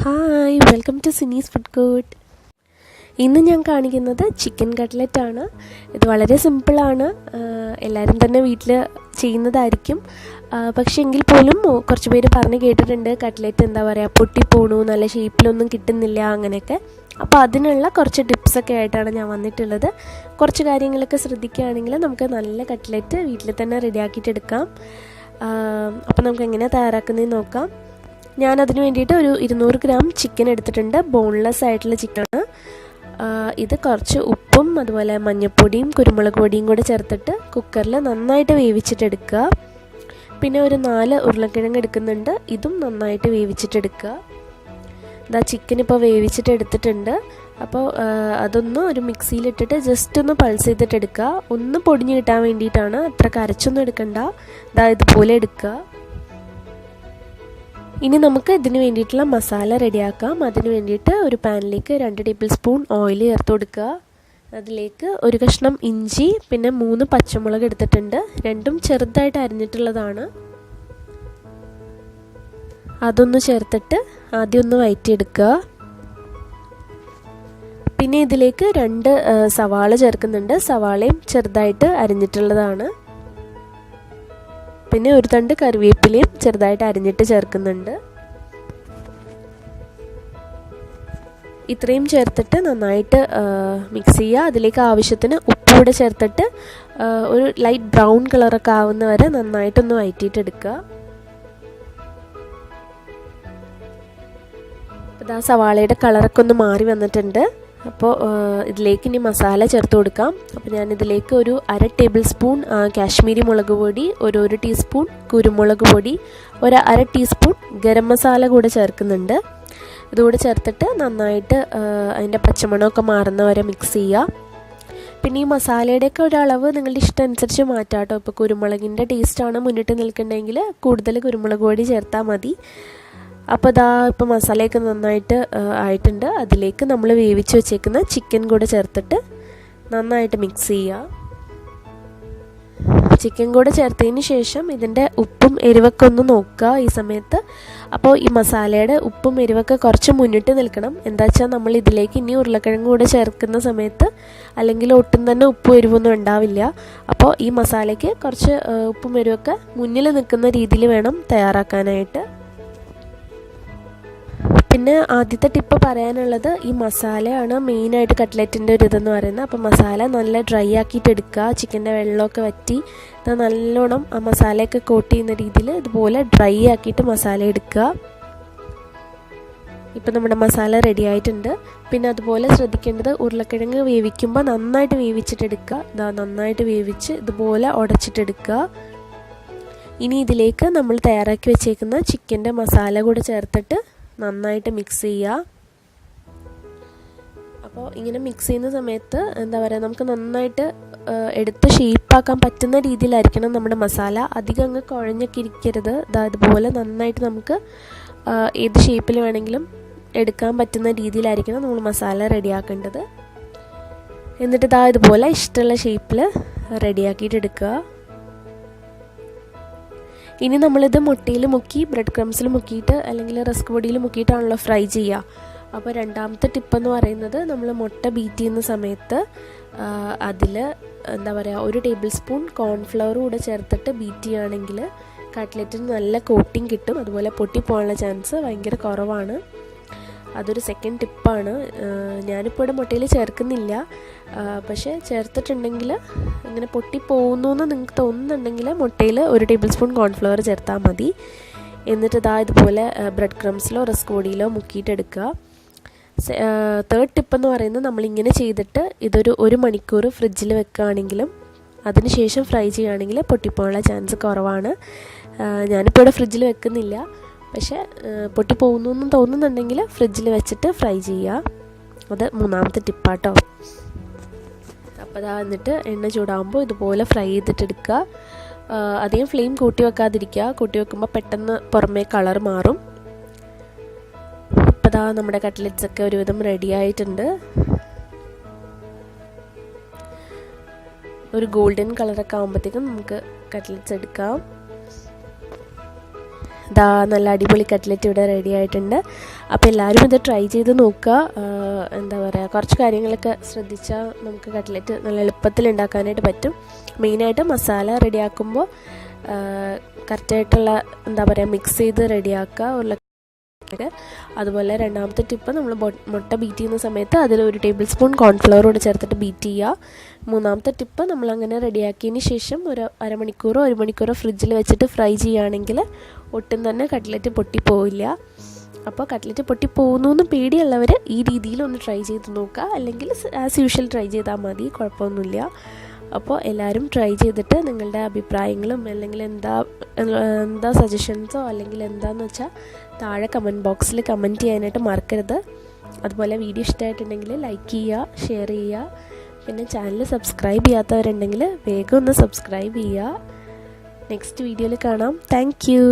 Hi, welcome to Chinese food court. ഇന്ന് ഞാൻ കാണിക്കുന്നത് ചിക്കൻ കട്ട്ലറ്റ് ആണ്. ഇത് വളരെ സിമ്പിളാണ്, എല്ലാവരും തന്നെ വീട്ടിൽ ചെയ്യുന്നതായിരിക്കും. പക്ഷേ എങ്കിൽ പോലും കുറച്ച് പേര് പറഞ്ഞ് കേട്ടിട്ടുണ്ട് കട്ട്ലറ്റ് എന്താ പറയുക പൊട്ടിപ്പോണു, നല്ല ഷേപ്പിലൊന്നും കിട്ടുന്നില്ല അങ്ങനെയൊക്കെ. അപ്പോൾ അതിനുള്ള കുറച്ച് ടിപ്സൊക്കെ ആയിട്ടാണ് ഞാൻ വന്നിട്ടുള്ളത്. കുറച്ച് കാര്യങ്ങളൊക്കെ ശ്രദ്ധിക്കുകയാണെങ്കിൽ നമുക്ക് നല്ല കട്ട്ലറ്റ് വീട്ടിൽ തന്നെ റെഡിയാക്കിയിട്ടെടുക്കാം. അപ്പോൾ നമുക്ക് എങ്ങനെയാണ് തയ്യാറാക്കുന്നതെന്ന് നോക്കാം. ഞാനതിന് വേണ്ടിയിട്ട് ഒരു 200 ഗ്രാം ചിക്കൻ എടുത്തിട്ടുണ്ട്. ബോൺലെസ് ആയിട്ടുള്ള ചിക്കനാണ്. ഇത് കുറച്ച് ഉപ്പും അതുപോലെ മഞ്ഞൾപ്പൊടിയും കുരുമുളക് പൊടിയും കൂടെ ചേർത്തിട്ട് കുക്കറിൽ നന്നായിട്ട് വേവിച്ചിട്ടെടുക്കുക. പിന്നെ ഒരു 4 ഉരുളക്കിഴങ്ങ് എടുക്കുന്നുണ്ട്. ഇതും നന്നായിട്ട് വേവിച്ചിട്ടെടുക്കുക. ഇതാ ചിക്കൻ ഇപ്പോൾ വേവിച്ചിട്ട് എടുത്തിട്ടുണ്ട്. അപ്പോൾ അതൊന്ന് ഒരു മിക്സിയിലിട്ടിട്ട് ജസ്റ്റ് ഒന്ന് പൾസ് ചെയ്തിട്ടെടുക്കുക. ഒന്ന് പൊടിഞ്ഞ് കിട്ടാൻ വേണ്ടിയിട്ടാണ്, അത്ര കരച്ചൊന്നും എടുക്കണ്ട. ഇതാ ഇതുപോലെ എടുക്കുക. ഇനി നമുക്ക് ഇതിന് വേണ്ടിയിട്ടുള്ള മസാല റെഡിയാക്കാം. അതിന് വേണ്ടിയിട്ട് ഒരു പാനിലേക്ക് 2 ടേബിൾ സ്പൂൺ ഓയിൽ ചേർത്ത് കൊടുക്കുക. അതിലേക്ക് ഒരു കഷ്ണം ഇഞ്ചി, പിന്നെ 3 പച്ചമുളക് എടുത്തിട്ടുണ്ട്. രണ്ടും ചെറുതായിട്ട് അരിഞ്ഞിട്ടുള്ളതാണ്. അതൊന്ന് ചേർത്തിട്ട് ആദ്യം ഒന്ന് വഴറ്റിയെടുക്കുക. പിന്നെ ഇതിലേക്ക് 2 സവാള ചേർക്കുന്നുണ്ട്. സവാളയും ചെറുതായിട്ട് അരിഞ്ഞിട്ടുള്ളതാണ്. പിന്നെ ഒരു തണ്ട് കറിവേപ്പിലയും ചെറുതായിട്ട് അരിഞ്ഞിട്ട് ചേർക്കുന്നുണ്ട്. ഇത്രയും ചേർത്തിട്ട് നന്നായിട്ട് മിക്സ് ചെയ്യുക. അതിലേക്ക് ആവശ്യത്തിന് ഉപ്പ് കൂടെ ചേർത്തിട്ട് ഒരു ലൈറ്റ് ബ്രൗൺ കളറൊക്കെ ആവുന്ന വരെ നന്നായിട്ടൊന്ന് വഴറ്റിയിട്ടെടുക്കുക. അപ്പോൾ ആ സവാളയുടെ കളറൊക്കെ ഒന്ന് മാറി വന്നിട്ടുണ്ട്. അപ്പോൾ ഇതിലേക്ക് ഇനി മസാല ചേർത്ത് കൊടുക്കാം. അപ്പോൾ ഞാനിതിലേക്ക് ഒരു 1/2 ടേബിൾ സ്പൂൺ കാശ്മീരി മുളക് പൊടി, ഒരു ടീസ്പൂൺ കുരുമുളക് പൊടി, ഒരു 1/2 ടീസ്പൂൺ ഗരം മസാല കൂടെ ചേർക്കുന്നുണ്ട്. ഇതുകൂടെ ചേർത്തിട്ട് നന്നായിട്ട് അതിൻ്റെ പച്ചമണമൊക്കെ മാറുന്ന വരെ മിക്സ് ചെയ്യുക. പിന്നെ ഈ മസാലയുടെയൊക്കെ ഒരളവ് നിങ്ങളുടെ ഇഷ്ടം അനുസരിച്ച് മാറ്റാം കേട്ടോ. ഇപ്പോൾ കുരുമുളകിൻ്റെ ടേസ്റ്റാണ് മുന്നിട്ട് നിൽക്കുന്നുണ്ടെങ്കിൽ കൂടുതൽ കുരുമുളക് പൊടി ചേർത്താൽ മതി. അപ്പോൾ ഇതാ ഇപ്പോൾ മസാലയൊക്കെ നന്നായിട്ട് ആയിട്ടുണ്ട്. അതിലേക്ക് നമ്മൾ വേവിച്ച് വെച്ചേക്കുന്ന ചിക്കൻ കൂടെ ചേർത്തിട്ട് നന്നായിട്ട് മിക്സ് ചെയ്യുക. ചിക്കൻ കൂടെ ചേർത്തതിന് ശേഷം ഇതിൻ്റെ ഉപ്പും എരിവൊക്കെ ഒന്ന് നോക്കുക ഈ സമയത്ത്. അപ്പോൾ ഈ മസാലയുടെ ഉപ്പും എരിവൊക്കെ കുറച്ച് മുന്നിട്ട് നിൽക്കണം. എന്താ വെച്ചാൽ നമ്മൾ ഇതിലേക്ക് ഇനി ഉരുളക്കിഴങ്ങ് കൂടെ ചേർക്കുന്ന സമയത്ത് അല്ലെങ്കിൽ ഒട്ടും തന്നെ ഉപ്പും എരിവൊന്നും ഉണ്ടാവില്ല. അപ്പോൾ ഈ മസാലയ്ക്ക് കുറച്ച് ഉപ്പും എരിവൊക്കെ മുന്നിൽ നിൽക്കുന്ന രീതിയിൽ വേണം തയ്യാറാക്കാനായിട്ട്. പിന്നെ ആദ്യത്തെ ടിപ്പ് പറയാനുള്ളത്, ഈ മസാലയാണ് മെയിനായിട്ട് കട്ട്ലറ്റിൻ്റെ ഒരു ഇതെന്ന് പറയുന്നത്. അപ്പോൾ മസാല നല്ല ഡ്രൈ ആക്കിയിട്ട് എടുക്കുക. ചിക്കൻ്റെ വെള്ളമൊക്കെ വറ്റി നല്ലോണം ആ മസാലയൊക്കെ കോട്ട് ചെയ്യുന്ന രീതിയിൽ ഇതുപോലെ ഡ്രൈ ആക്കിയിട്ട് മസാല എടുക്കുക. ഇപ്പം നമ്മുടെ മസാല റെഡി ആയിട്ടുണ്ട്. പിന്നെ അതുപോലെ ശ്രദ്ധിക്കേണ്ടത്, ഉരുളക്കിഴങ്ങ് വേവിക്കുമ്പോൾ നന്നായിട്ട് വേവിച്ചിട്ടെടുക്കുക. നന്നായിട്ട് വേവിച്ച് ഇതുപോലെ ഉടച്ചിട്ടെടുക്കുക. ഇനി ഇതിലേക്ക് നമ്മൾ തയ്യാറാക്കി വെച്ചേക്കുന്ന ചിക്കൻ്റെ മസാല കൂടെ ചേർത്തിട്ട് നന്നായിട്ട് മിക്സ് ചെയ്യുക. അപ്പോൾ ഇങ്ങനെ മിക്സ് ചെയ്യുന്ന സമയത്ത് എന്താ പറയുക, നമുക്ക് നന്നായിട്ട് എടുത്ത് ഷേപ്പാക്കാൻ പറ്റുന്ന രീതിയിലായിരിക്കണം നമ്മുടെ മസാല. അധികം അങ്ങ് കുഴഞ്ഞൊക്കെ ഇരിക്കരുത്. ഇതുപോലെ നന്നായിട്ട് നമുക്ക് ഏത് ഷേപ്പിൽ വേണമെങ്കിലും എടുക്കാൻ പറ്റുന്ന രീതിയിലായിരിക്കണം നമ്മൾ മസാല റെഡിയാക്കേണ്ടത്. എന്നിട്ട് ഇതുപോലെ ഇഷ്ടമുള്ള ഷേപ്പിൽ റെഡിയാക്കിയിട്ട് എടുക്കുക. ഇനി നമ്മളിത് മുട്ടയിൽ മുക്കി ബ്രെഡ് ക്രംസിൽ മുക്കിയിട്ട് അല്ലെങ്കിൽ റസ്ക് പൊടിയിൽ മുക്കിയിട്ടാണല്ലോ ഫ്രൈ ചെയ്യുക. അപ്പോൾ രണ്ടാമത്തെ ടിപ്പെന്ന് പറയുന്നത്, നമ്മൾ മുട്ട ബീറ്റ് ചെയ്യുന്ന സമയത്ത് അതിൽ എന്താ പറയുക 1 ടേബിൾ സ്പൂൺ കോൺഫ്ലവർ കൂടെ ചേർത്തിട്ട് ബീറ്റ് ചെയ്യുകയാണെങ്കിൽ കട്ട്ലറ്റിന് നല്ല കോട്ടിങ് കിട്ടും. അതുപോലെ പൊട്ടിപ്പോകാനുള്ള ചാൻസ് ഭയങ്കര കുറവാണ്. അതൊരു സെക്കൻഡ് ടിപ്പാണ്. ഞാനിപ്പോൾ ഇവിടെ മുട്ടയിൽ ചേർക്കുന്നില്ല. പക്ഷേ ചേർത്തിട്ടുണ്ടെങ്കിൽ ഇങ്ങനെ പൊട്ടിപ്പോകുന്നു എന്ന് നിങ്ങൾക്ക് തോന്നുന്നുണ്ടെങ്കിൽ മുട്ടയിൽ 1 ടേബിൾ സ്പൂൺ കോൺഫ്ലവർ ചേർത്താൽ മതി. എന്നിട്ട് ഇതുപോലെ ബ്രെഡ് ക്രംസിലോ റസ്ക് പൊടിയിലോ മുക്കിയിട്ടെടുക്കുക. തേർഡ് ടിപ്പെന്ന് പറയുന്നത്, നമ്മളിങ്ങനെ ചെയ്തിട്ട് ഇതൊരു 1 മണിക്കൂർ ഫ്രിഡ്ജിൽ വെക്കുകയാണെങ്കിലും അതിനുശേഷം ഫ്രൈ ചെയ്യുകയാണെങ്കിൽ പൊട്ടിപ്പോകാനുള്ള ചാൻസ് കുറവാണ്. ഞാനിപ്പോൾ ഇവിടെ ഫ്രിഡ്ജിൽ വെക്കുന്നില്ല. പക്ഷേ പൊട്ടിപ്പോകുന്നു എന്ന് തോന്നുന്നുണ്ടെങ്കിൽ ഫ്രിഡ്ജിൽ വെച്ചിട്ട് ഫ്രൈ ചെയ്യുക. അത് 3ാമത്തെ ടിപ്പാട്ടോ. അപ്പോൾ എന്നിട്ട് എണ്ണ ചൂടാകുമ്പോൾ ഇതുപോലെ ഫ്രൈ ചെയ്തിട്ടെടുക്കുക. അധികം ഫ്ലെയിം കൂട്ടി വെക്കാതിരിക്കുക. കൂട്ടി വെക്കുമ്പോൾ പെട്ടെന്ന് പുറമേ കളർ മാറും. അപ്പോൾ നമ്മുടെ കട്ട്ലറ്റ്സ് ഒക്കെ ഒരുവിധം റെഡി ആയിട്ടുണ്ട്. ഒരു ഗോൾഡൻ കളറൊക്കെ ആകുമ്പോഴത്തേക്കും നമുക്ക് കട്ട്ലറ്റ്സ് എടുക്കാം. ഇതാ നല്ല അടിപൊളി കട്ട്ലറ്റ് ഇവിടെ റെഡി ആയിട്ടുണ്ട്. അപ്പോൾ എല്ലാവരും ഇത് ട്രൈ ചെയ്ത് നോക്കുക. എന്താ പറയുക, കുറച്ച് കാര്യങ്ങളൊക്കെ ശ്രദ്ധിച്ചാൽ നമുക്ക് കട്ട്ലറ്റ് നല്ല എളുപ്പത്തിൽ ഉണ്ടാക്കാനായിട്ട് പറ്റും. മെയിനായിട്ട് മസാല റെഡിയാക്കുമ്പോൾ കറക്റ്റായിട്ടുള്ള എന്താ പറയുക മിക്സ് ചെയ്ത് റെഡിയാക്കുക. അതുപോലെ രണ്ടാമത്തെ ടിപ്പ്, നമ്മൾ മുട്ട ബീറ്റ് ചെയ്യുന്ന സമയത്ത് അതിൽ 1 ടേബിൾ സ്പൂൺ കോൺഫ്ലവർ കൂടെ ചേർത്തിട്ട് ബീറ്റ് ചെയ്യുക. മൂന്നാമത്തെ ടിപ്പ്, നമ്മളങ്ങനെ റെഡിയാക്കിയതിന് ശേഷം ഒരു അരമണിക്കൂറോ 1 മണിക്കൂറോ ഫ്രിഡ്ജിൽ വെച്ചിട്ട് ഫ്രൈ ചെയ്യുകയാണെങ്കിൽ ഒട്ടും തന്നെ കട്ട്ലറ്റ് പൊട്ടിപ്പോവില്ല. അപ്പോൾ കട്ട്ലറ്റ് പൊട്ടിപ്പോകുന്നു എന്ന് പേടിയുള്ളവർ ഈ രീതിയിൽ ഒന്ന് ട്രൈ ചെയ്ത് നോക്കുക. അല്ലെങ്കിൽ ആസ് യൂഷ്വൽ ട്രൈ ചെയ്താൽ മതി, കുഴപ്പമൊന്നുമില്ല. അപ്പോൾ എല്ലാവരും ട്രൈ ചെയ്തിട്ട് നിങ്ങളുടെ അഭിപ്രായങ്ങളും അല്ലെങ്കിൽ എന്താ സജഷൻസോ അല്ലെങ്കിൽ എന്താണെന്ന് വെച്ചാൽ താഴെ കമൻറ്റ് ബോക്സിൽ കമൻറ്റ് ചെയ്യാനായിട്ട് മറക്കരുത്. അതുപോലെ വീഡിയോ ഇഷ്ടമായിട്ടുണ്ടെങ്കിൽ ലൈക്ക് ചെയ്യുക, ഷെയർ ചെയ്യുക. പിന്നെ ചാനൽ സബ്സ്ക്രൈബ് ചെയ്യാത്തവരുണ്ടെങ്കിൽ വേഗം ഒന്ന് സബ്സ്ക്രൈബ് ചെയ്യുക. നെക്സ്റ്റ് വീഡിയോയിൽ കാണാം. Thank you.